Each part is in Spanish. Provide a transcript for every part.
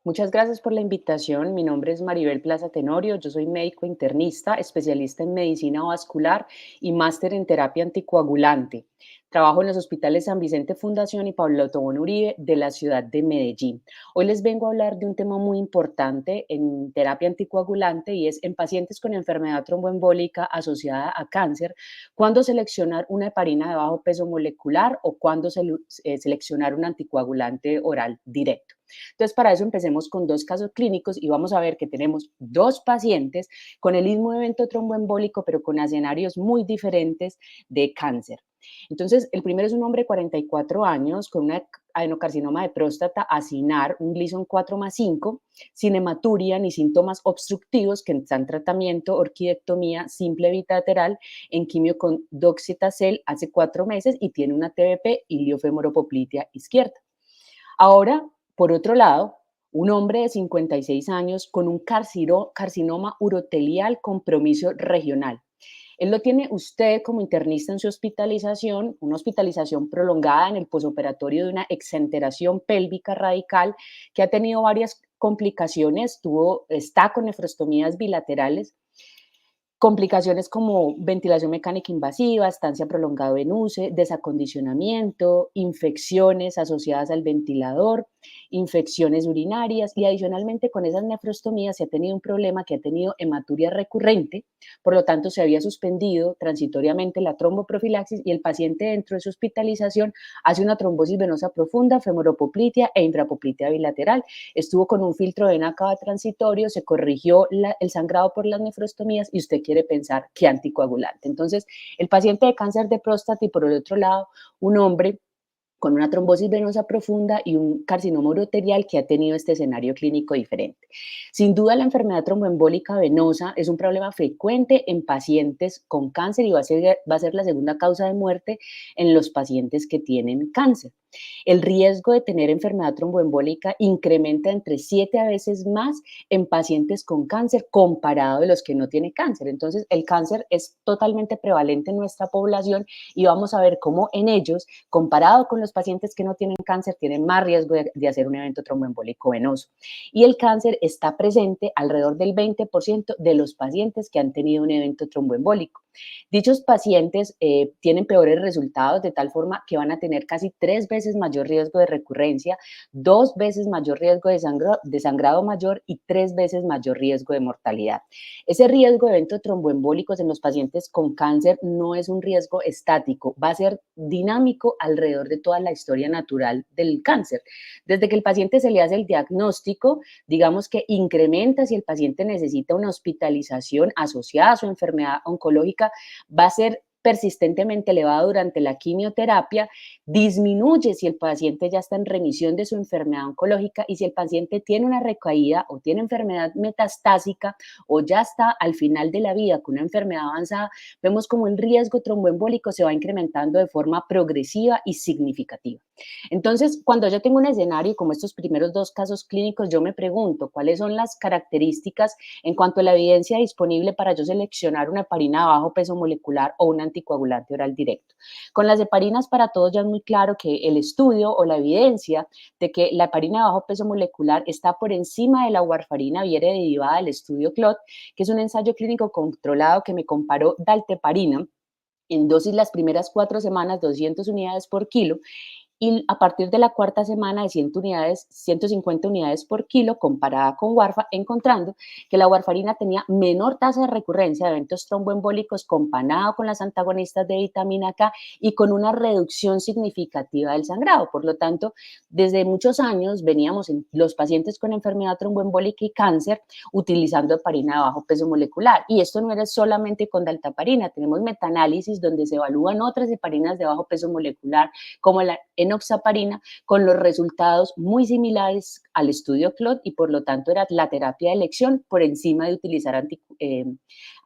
Muchas gracias por la invitación. Mi nombre es Maribel Plaza Tenorio. Yo soy médico internista, especialista en medicina vascular y máster en terapia anticoagulante. Trabajo en los hospitales San Vicente Fundación y Pablo Tobón Uribe de la ciudad de Medellín. Hoy les vengo a hablar de un tema muy importante en terapia anticoagulante y es en pacientes con enfermedad tromboembólica asociada a cáncer, cuándo seleccionar una heparina de bajo peso molecular o cuándo seleccionar un anticoagulante oral directo. Entonces, para eso empecemos con dos casos clínicos y vamos a ver que tenemos dos pacientes con el mismo evento tromboembólico, pero con escenarios muy diferentes de cáncer. Entonces, el primero es un hombre de 44 años con una adenocarcinoma de próstata acinar, un Gleason 4+5, sin hematuria ni síntomas obstructivos, que está en tratamiento, orquidectomía simple bilateral en quimio con doxitacel hace 4 meses y tiene una TBP iliofemoropoplia izquierda. Ahora, por otro lado, un hombre de 56 años con un carcinoma urotelial compromiso regional. Él lo tiene usted como internista en su hospitalización, una hospitalización prolongada en el posoperatorio de una exenteración pélvica radical que ha tenido varias complicaciones, está con nefrostomías bilaterales. Complicaciones como ventilación mecánica invasiva, estancia prolongada en UCE, desacondicionamiento, infecciones asociadas al ventilador, infecciones urinarias y adicionalmente con esas nefrostomías se ha tenido un problema que ha tenido hematuria recurrente, por lo tanto se había suspendido transitoriamente la tromboprofilaxis y el paciente dentro de su hospitalización hace una trombosis venosa profunda, femoropoplitea e infrapoplitea bilateral. Estuvo con un filtro de vena cava transitorio, se corrigió el sangrado por las nefrostomías y usted quiere pensar que anticoagulante. Entonces, el paciente de cáncer de próstata y por el otro lado, un hombre con una trombosis venosa profunda y un carcinoma uroterial que ha tenido este escenario clínico diferente. Sin duda, la enfermedad tromboembólica venosa es un problema frecuente en pacientes con cáncer y va a ser la segunda causa de muerte en los pacientes que tienen cáncer. El riesgo de tener enfermedad tromboembólica incrementa entre 7 a veces más en pacientes con cáncer comparado de los que no tienen cáncer. Entonces, el cáncer es totalmente prevalente en nuestra población y vamos a ver cómo en ellos, comparado con los pacientes que no tienen cáncer, tienen más riesgo de hacer un evento tromboembólico venoso. Y el cáncer está presente alrededor del 20% de los pacientes que han tenido un evento tromboembólico. Dichos pacientes tienen peores resultados de tal forma que van a tener casi 3 veces mayor riesgo de recurrencia, 2 veces mayor riesgo de sangrado mayor y 3 veces mayor riesgo de mortalidad. Ese riesgo de eventos tromboembólicos en los pacientes con cáncer no es un riesgo estático, va a ser dinámico alrededor de toda la historia natural del cáncer. Desde que el paciente se le hace el diagnóstico, digamos que incrementa si el paciente necesita una hospitalización asociada a su enfermedad oncológica, va a ser persistentemente elevado durante la quimioterapia, disminuye si el paciente ya está en remisión de su enfermedad oncológica y si el paciente tiene una recaída o tiene enfermedad metastásica o ya está al final de la vida con una enfermedad avanzada, vemos como el riesgo tromboembólico se va incrementando de forma progresiva y significativa. Entonces, cuando yo tengo un escenario como estos primeros dos casos clínicos, yo me pregunto cuáles son las características en cuanto a la evidencia disponible para yo seleccionar una heparina de bajo peso molecular o un anticoagulante oral directo. Con las heparinas para todos ya es muy claro que el estudio o la evidencia de que la heparina de bajo peso molecular está por encima de la warfarina viene derivada del estudio CLOT, que es un ensayo clínico controlado que me comparó dalteparina en dosis las primeras 4 semanas, 200 unidades por kilo, y a partir de la cuarta semana de 100 unidades, 150 unidades por kilo comparada con warfa, encontrando que la warfarina tenía menor tasa de recurrencia de eventos tromboembólicos comparado con las antagonistas de vitamina K y con una reducción significativa del sangrado. Por lo tanto, desde muchos años veníamos en los pacientes con enfermedad tromboembólica y cáncer utilizando heparina de bajo peso molecular. Y esto no era solamente con dalteparina, tenemos metaanálisis donde se evalúan otras heparinas de bajo peso molecular como la enoxaparina, con los resultados muy similares al estudio CLOT y por lo tanto era la terapia de elección por encima de utilizar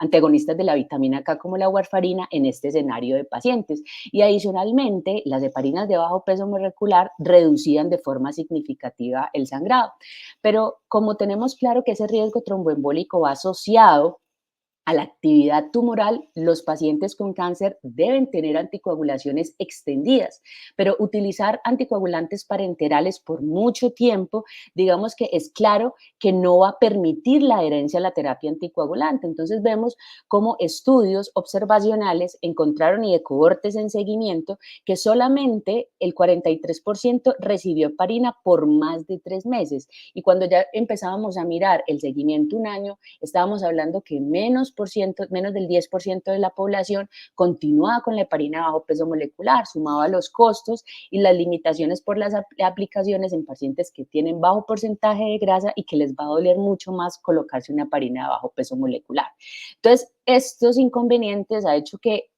antagonistas de la vitamina K como la warfarina en este escenario de pacientes. Y adicionalmente, las heparinas de bajo peso molecular reducían de forma significativa el sangrado. Pero como tenemos claro que ese riesgo tromboembólico va asociado a la actividad tumoral, los pacientes con cáncer deben tener anticoagulaciones extendidas, pero utilizar anticoagulantes parenterales por mucho tiempo, digamos que es claro que no va a permitir la adherencia a la terapia anticoagulante. Entonces vemos cómo estudios observacionales encontraron y de cohortes en seguimiento que solamente el 43% recibió heparina por más de 3 meses. Y cuando ya empezábamos a mirar el seguimiento un año, estábamos hablando que menos del 10% de la población continuaba con la heparina de bajo peso molecular, sumado a los costos y las limitaciones por las aplicaciones en pacientes que tienen bajo porcentaje de grasa y que les va a doler mucho más colocarse una heparina de bajo peso molecular. Entonces, estos inconvenientes ha hecho que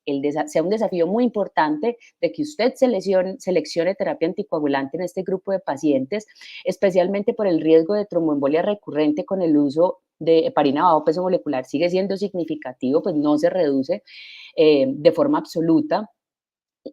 sea un desafío muy importante de que usted seleccione terapia anticoagulante en este grupo de pacientes, especialmente por el riesgo de tromboembolia recurrente con el uso de heparina bajo peso molecular sigue siendo significativo, pues no se reduce de forma absoluta.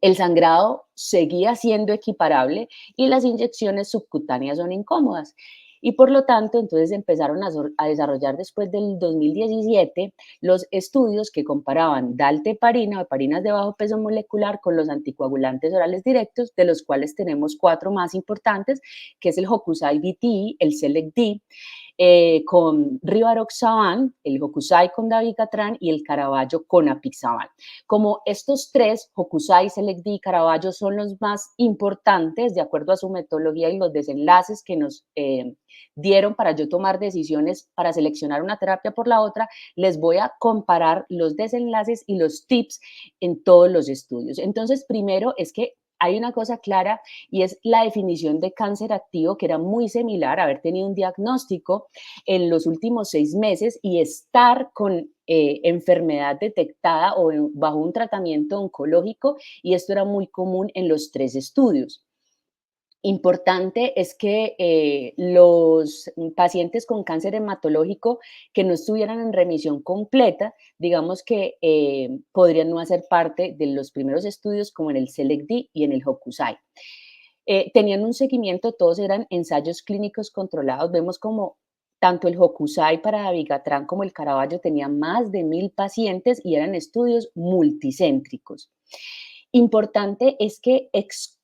El sangrado seguía siendo equiparable y las inyecciones subcutáneas son incómodas. Y por lo tanto, entonces empezaron a desarrollar después del 2017 los estudios que comparaban dalteparina o heparinas de bajo peso molecular con los anticoagulantes orales directos, de los cuales tenemos cuatro más importantes, que es el Hokusai VT, el Select-D, con Rivaroxaban, el Hokusai con Dabigatran y el Caravaggio con Apixaban. Como estos tres, Hokusai, Select-D y Caravaggio, son los más importantes de acuerdo a su metodología y los desenlaces que nos dieron para yo tomar decisiones para seleccionar una terapia por la otra, les voy a comparar los desenlaces y los tips en todos los estudios. Entonces, primero es que hay una cosa clara y es la definición de cáncer activo, que era muy similar a haber tenido un diagnóstico en los últimos 6 meses y estar con enfermedad detectada o bajo un tratamiento oncológico, y esto era muy común en los tres estudios. Importante es que los pacientes con cáncer hematológico que no estuvieran en remisión completa, digamos que podrían no hacer parte de los primeros estudios como en el Select-D y en el Hokusai. Tenían un seguimiento, todos eran ensayos clínicos controlados. Vemos como tanto el Hokusai para Dabigatran como el Caravaggio tenían más de 1000 pacientes y eran estudios multicéntricos. Importante es que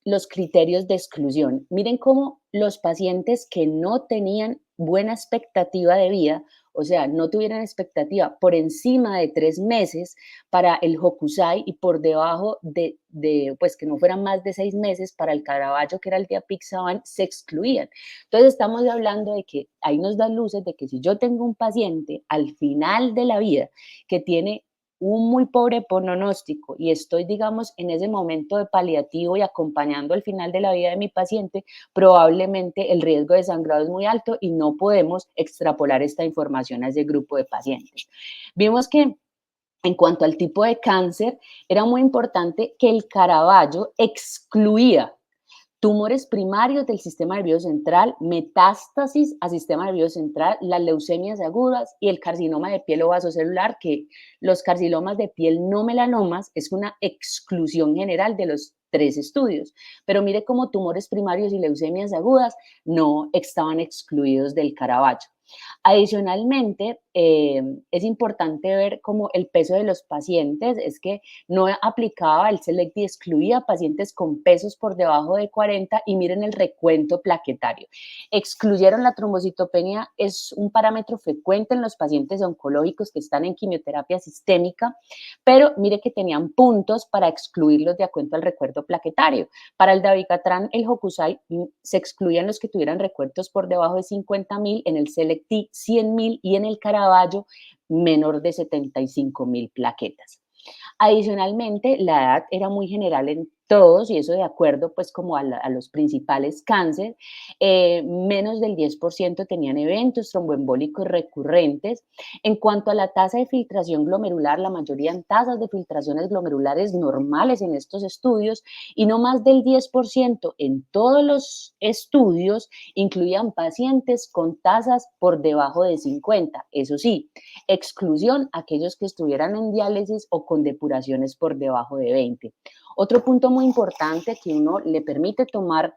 los criterios de exclusión, miren cómo los pacientes que no tenían buena expectativa de vida, o sea, no tuvieran expectativa por encima de 3 meses para el Hokusai y por debajo pues que no fueran más de 6 meses para el Caravaggio, que era el de Apixaban, se excluían. Entonces estamos hablando de que ahí nos da luces de que si yo tengo un paciente al final de la vida que tiene un muy pobre pronóstico y estoy, digamos, en ese momento de paliativo y acompañando al final de la vida de mi paciente, probablemente el riesgo de sangrado es muy alto y no podemos extrapolar esta información a ese grupo de pacientes. Vimos que en cuanto al tipo de cáncer, era muy importante que el Caravaggio excluía tumores primarios del sistema nervioso central, metástasis al sistema nervioso central, las leucemias agudas y el carcinoma de piel o vasocelular, que los carcinomas de piel no melanomas es una exclusión general de los tres estudios. Pero mire cómo tumores primarios y leucemias agudas no estaban excluidos del Caravaggio. Adicionalmente, es importante ver cómo el peso de los pacientes es que no aplicaba el Select y excluía a pacientes con pesos por debajo de 40 y miren el recuento plaquetario. Excluyeron la trombocitopenia, es un parámetro frecuente en los pacientes oncológicos que están en quimioterapia sistémica, pero mire que tenían puntos para excluirlos de acuerdo al recuento plaquetario. Para el Dabigatran, el Hokusai, se excluían los que tuvieran recuentos por debajo de 50.000, en el Select-D 100.000 y en el Caravaggio menor de 75.000 plaquetas. Adicionalmente, la edad era muy general en todos y eso de acuerdo pues como a los principales cánceres, menos del 10% tenían eventos tromboembólicos recurrentes. En cuanto a la tasa de filtración glomerular, la mayoría en tasas de filtraciones glomerulares normales en estos estudios y no más del 10% en todos los estudios incluían pacientes con tasas por debajo de 50. Eso sí, exclusión aquellos que estuvieran en diálisis o con depuraciones por debajo de 20. Otro punto muy importante que uno le permite tomar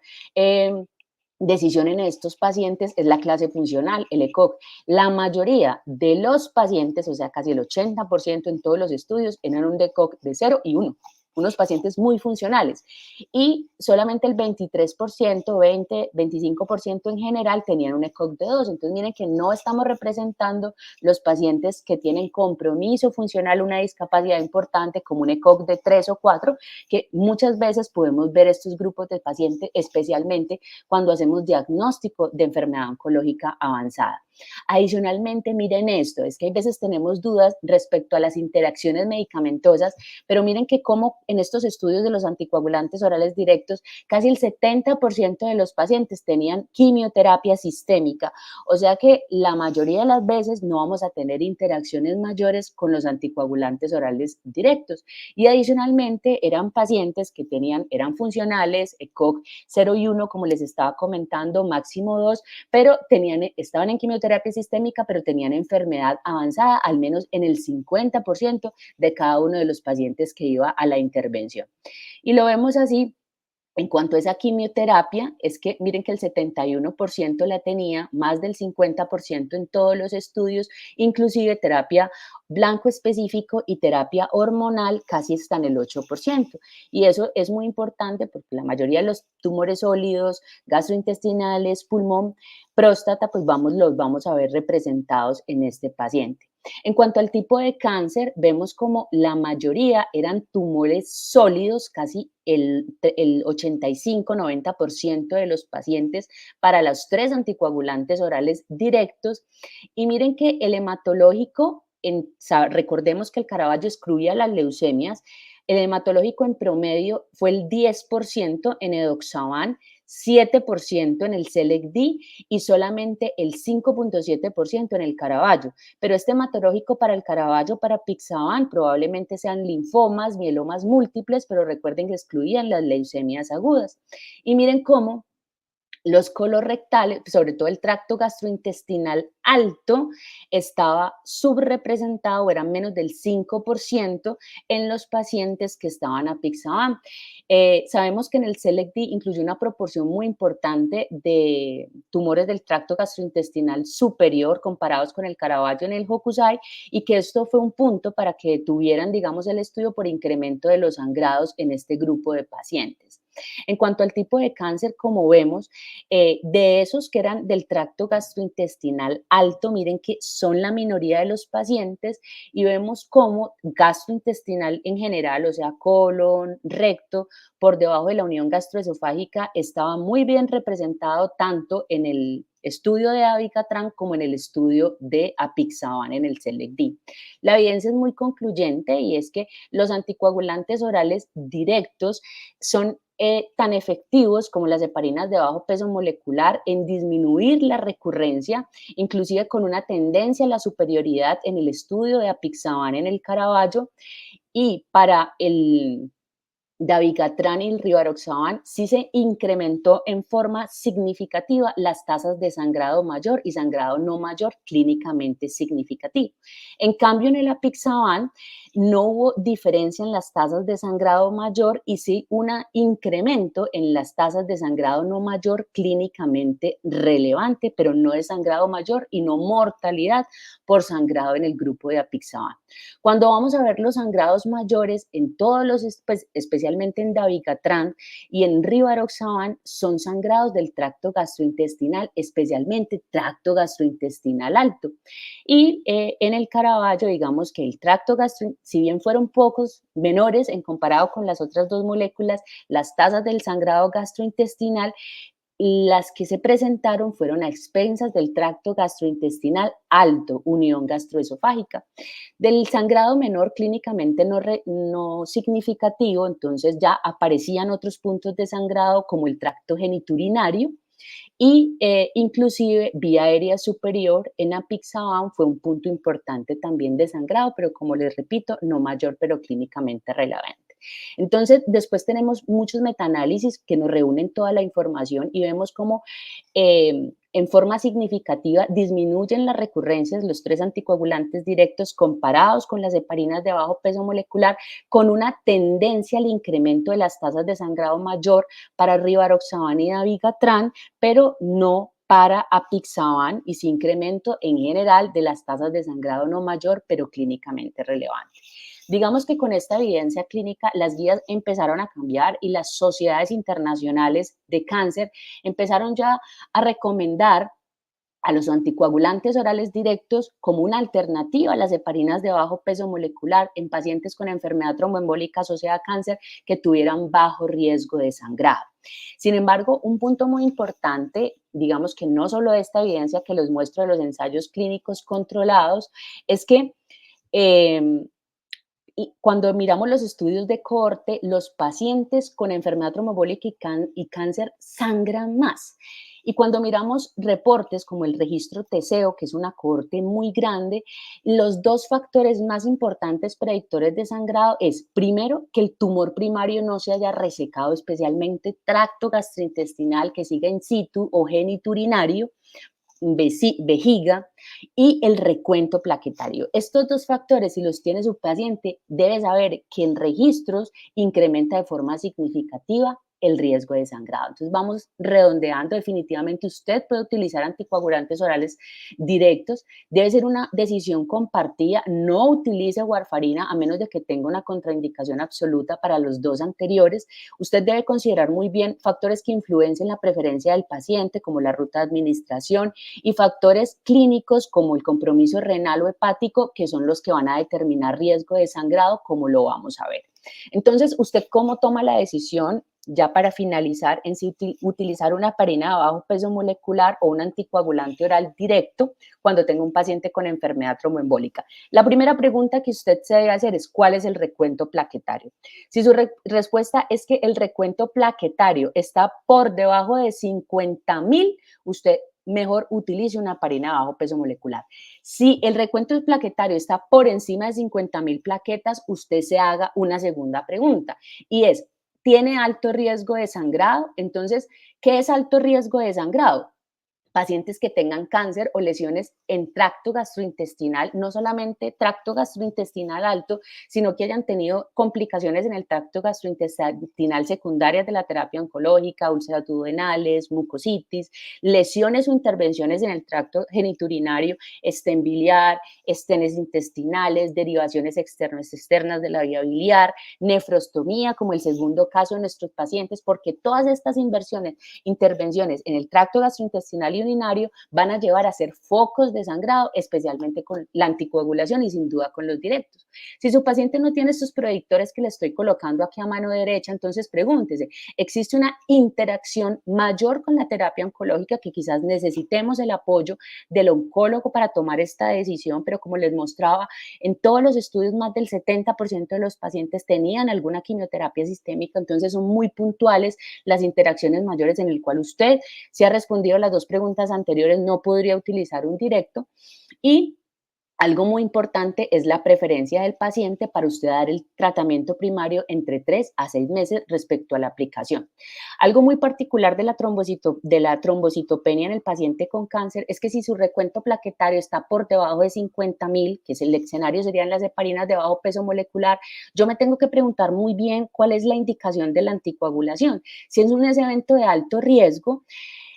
decisión en estos pacientes es la clase funcional, el ECOG. La mayoría de los pacientes, o sea, casi el 80% en todos los estudios, eran un ECOG de 0 y 1, unos pacientes muy funcionales. Y solamente el 23%, 20, 25% en general tenían un ECOG de 2. Entonces, miren que no estamos representando los pacientes que tienen compromiso funcional, una discapacidad importante como un ECOG de 3 o 4, que muchas veces podemos ver estos grupos de pacientes, especialmente cuando hacemos diagnóstico de enfermedad oncológica avanzada. Adicionalmente, miren esto, es que hay veces tenemos dudas respecto a las interacciones medicamentosas, pero miren que como en estos estudios de los anticoagulantes orales directos, casi el 70% de los pacientes tenían quimioterapia sistémica, o sea que la mayoría de las veces no vamos a tener interacciones mayores con los anticoagulantes orales directos. Y adicionalmente eran pacientes que eran funcionales, ECOG 0 y 1, como les estaba comentando, máximo 2, pero estaban en quimioterapia sistémica, pero tenían enfermedad avanzada, al menos en el 50% de cada uno de los pacientes que iba a la intervención. Y lo vemos así en cuanto a esa quimioterapia, es que miren que el 71% la tenía, más del 50% en todos los estudios, inclusive terapia blanco específico y terapia hormonal casi está en el 8%. Y eso es muy importante porque la mayoría de los tumores sólidos, gastrointestinales, pulmón, próstata, pues los vamos a ver representados en este paciente. En cuanto al tipo de cáncer, vemos como la mayoría eran tumores sólidos, casi el 85-90% de los pacientes para los tres anticoagulantes orales directos. Y miren que el hematológico, recordemos que el Caravaggio excluía las leucemias, el hematológico en promedio fue el 10% en edoxaban, 7% en el Select-D y solamente el 5.7% en el Caravaggio. Pero este hematológico para el Caravaggio, para Pixaban, probablemente sean linfomas, mielomas múltiples, pero recuerden que excluían las leucemias agudas. Y miren cómo los colorectales, sobre todo el tracto gastrointestinal alto, estaba subrepresentado, era menos del 5% en los pacientes que estaban apixaban. Sabemos que en el SELECT incluyó una proporción muy importante de tumores del tracto gastrointestinal superior comparados con el Caravaggio en el Hokusai y que esto fue un punto para que tuvieran, digamos, el estudio por incremento de los sangrados en este grupo de pacientes. En cuanto al tipo de cáncer, como vemos, de esos que eran del tracto gastrointestinal alto, miren que son la minoría de los pacientes y vemos cómo gastrointestinal en general, o sea, colon, recto, por debajo de la unión gastroesofágica, estaba muy bien representado tanto en el estudio de Avicatran como en el estudio de Apixaban en el SELECT-D. La evidencia es muy concluyente y es que los anticoagulantes orales directos son tan efectivos como las heparinas de bajo peso molecular en disminuir la recurrencia, inclusive con una tendencia a la superioridad en el estudio de Apixaban en el Caravaggio, y para el dabigatran y el rivaroxaban sí se incrementó en forma significativa las tasas de sangrado mayor y sangrado no mayor clínicamente significativo. En cambio, en el apixaban no hubo diferencia en las tasas de sangrado mayor y sí un incremento en las tasas de sangrado no mayor clínicamente relevante, pero no de sangrado mayor y no mortalidad por sangrado en el grupo de apixaban. Cuando vamos a ver los sangrados mayores en todos los, pues, especialmente en dabigatran y en rivaroxaban, son sangrados del tracto gastrointestinal, especialmente tracto gastrointestinal alto. Y en el Caravaggio, digamos que el tracto gastrointestinal, si bien fueron pocos, menores en comparado con las otras dos moléculas, las tasas del sangrado gastrointestinal, las que se presentaron fueron a expensas del tracto gastrointestinal alto, unión gastroesofágica. Del sangrado menor clínicamente no significativo, entonces ya aparecían otros puntos de sangrado como el tracto geniturinario y inclusive vía aérea superior en apixaban fue un punto importante también de sangrado, pero como les repito, no mayor, pero clínicamente relevante. Entonces, después tenemos muchos metaanálisis que nos reúnen toda la información y vemos cómo en forma significativa disminuyen las recurrencias, los tres anticoagulantes directos comparados con las heparinas de bajo peso molecular, con una tendencia al incremento de las tasas de sangrado mayor para rivaroxaban y dabigatran, pero no para apixaban, y sí incremento en general de las tasas de sangrado no mayor, pero clínicamente relevante. Digamos que con esta evidencia clínica las guías empezaron a cambiar y las sociedades internacionales de cáncer empezaron ya a recomendar a los anticoagulantes orales directos como una alternativa a las heparinas de bajo peso molecular en pacientes con enfermedad tromboembólica asociada a cáncer que tuvieran bajo riesgo de sangrado. Sin embargo, un punto muy importante, digamos que no solo esta evidencia que les muestro de los ensayos clínicos controlados, es que eh, y cuando miramos los estudios de cohorte, los pacientes con enfermedad tromboembólica y cáncer sangran más. Y cuando miramos reportes como el registro TESEO, que es una cohorte muy grande, los dos factores más importantes predictores de sangrado es, primero, que el tumor primario no se haya resecado, especialmente tracto gastrointestinal que siga in situ o geniturinario, vejiga y el recuento plaquetario. Estos dos factores, si los tiene su paciente, debe saber que en registros incrementa de forma significativa el riesgo de sangrado. Entonces vamos redondeando, definitivamente usted puede utilizar anticoagulantes orales directos, debe ser una decisión compartida, no utilice warfarina a menos de que tenga una contraindicación absoluta para los dos anteriores. Usted debe considerar muy bien factores que influencien la preferencia del paciente, como la ruta de administración, y factores clínicos como el compromiso renal o hepático, que son los que van a determinar riesgo de sangrado, como lo vamos a ver. Entonces, ¿usted cómo toma la decisión, ya para finalizar, en si utilizar una heparina de bajo peso molecular o un anticoagulante oral directo cuando tenga un paciente con enfermedad tromboembólica? La primera pregunta que usted se debe hacer es: ¿cuál es el recuento plaquetario? Si su respuesta es que el recuento plaquetario está por debajo de 50,000, usted mejor utilice una heparina de bajo peso molecular. Si el recuento plaquetario está por encima de 50,000 plaquetas, usted se haga una segunda pregunta, y es: ¿tiene alto riesgo de sangrado? Entonces, ¿qué es alto riesgo de sangrado? Pacientes que tengan cáncer o lesiones en tracto gastrointestinal, no solamente tracto gastrointestinal alto, sino que hayan tenido complicaciones en el tracto gastrointestinal secundarias de la terapia oncológica, úlceras duodenales, mucositis, lesiones o intervenciones en el tracto geniturinario, estén biliar, estenes intestinales, derivaciones externas de la vía biliar, nefrostomía, como el segundo caso de nuestros pacientes, porque todas estas intervenciones en el tracto gastrointestinal y urinario van a llevar a ser focos de sangrado, especialmente con la anticoagulación y sin duda con los directos. Si su paciente no tiene estos predictores que le estoy colocando aquí a mano derecha, entonces pregúntese: ¿existe una interacción mayor con la terapia oncológica, que quizás necesitemos el apoyo del oncólogo para tomar esta decisión? Pero como les mostraba, en todos los estudios más del 70% de los pacientes tenían alguna quimioterapia sistémica, entonces son muy puntuales las interacciones mayores en el cual usted, si ha respondido a las dos preguntas anteriores, no podría utilizar un directo. Y algo muy importante es la preferencia del paciente para usted dar el tratamiento primario entre 3 a 6 meses respecto a la aplicación. Algo muy particular de la trombocitopenia en el paciente con cáncer es que si su recuento plaquetario está por debajo de 50,000, que es el escenario, serían las heparinas de bajo peso molecular, yo me tengo que preguntar muy bien cuál es la indicación de la anticoagulación. Si es un evento de alto riesgo,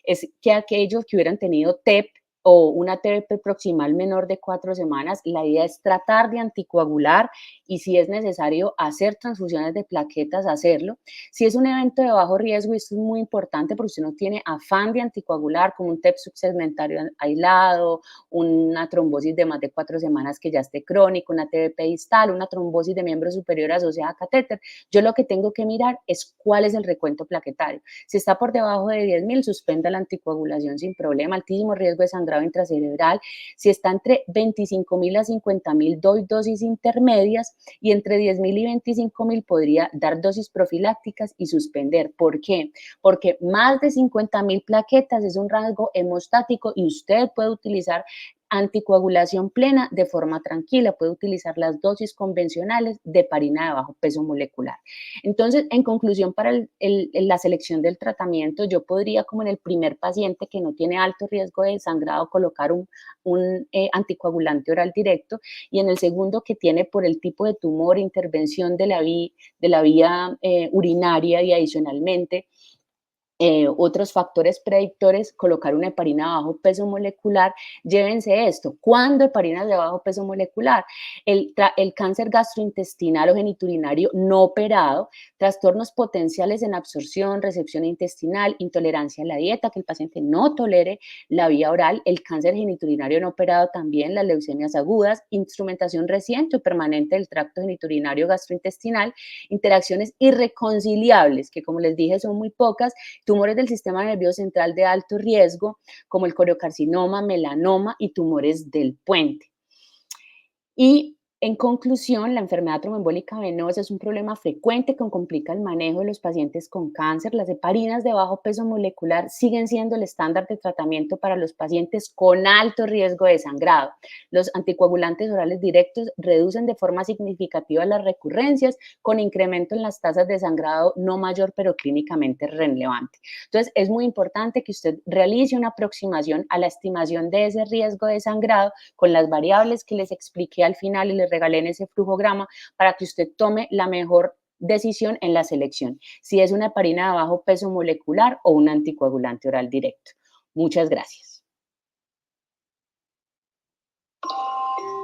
es que aquellos que hubieran tenido TEP o una TEP proximal menor de 4 semanas, la idea es tratar de anticoagular, y si es necesario hacer transfusiones de plaquetas, hacerlo. Si es un evento de bajo riesgo, y esto es muy importante porque usted no tiene afán de anticoagular, como un TEP subsegmentario aislado, una trombosis de más de 4 semanas que ya esté crónico, una TBP distal, una trombosis de miembro superior asociada a catéter, yo lo que tengo que mirar es cuál es el recuento plaquetario. Si está por debajo de 10,000, suspenda la anticoagulación sin problema, altísimo riesgo de sangrado intracerebral. Si está entre 25,000 a 50,000, doy dosis intermedias, y entre 10,000 y 25,000 podría dar dosis profilácticas y suspender. ¿Por qué? Porque más de 50,000 plaquetas es un rasgo hemostático y usted puede utilizar anticoagulación plena de forma tranquila, puede utilizar las dosis convencionales de heparina de bajo peso molecular. Entonces, en conclusión, para la selección del tratamiento, yo podría, como en el primer paciente que no tiene alto riesgo de sangrado, colocar un anticoagulante oral directo, y en el segundo, que tiene por el tipo de tumor intervención de la vía urinaria, y adicionalmente otros factores predictores, colocar una heparina de bajo peso molecular. Llévense esto, ¿cuándo heparinas de bajo peso molecular? El cáncer gastrointestinal o genitourinario no operado, trastornos potenciales en absorción, recepción intestinal, intolerancia a la dieta, que el paciente no tolere la vía oral, el cáncer genitourinario no operado también, las leucemias agudas, instrumentación reciente o permanente del tracto genitourinario gastrointestinal, interacciones irreconciliables, que como les dije son muy pocas, tumores del sistema nervioso central de alto riesgo, como el coriocarcinoma, melanoma y tumores del puente. Y en conclusión, la enfermedad tromboembólica venosa es un problema frecuente que complica el manejo de los pacientes con cáncer. Las heparinas de bajo peso molecular siguen siendo el estándar de tratamiento para los pacientes con alto riesgo de sangrado. Los anticoagulantes orales directos reducen de forma significativa las recurrencias, con incremento en las tasas de sangrado no mayor, pero clínicamente relevante. Entonces, es muy importante que usted realice una aproximación a la estimación de ese riesgo de sangrado con las variables que les expliqué al final y les regalé en ese flujograma, para que usted tome la mejor decisión en la selección, si es una heparina de bajo peso molecular o un anticoagulante oral directo. Muchas gracias.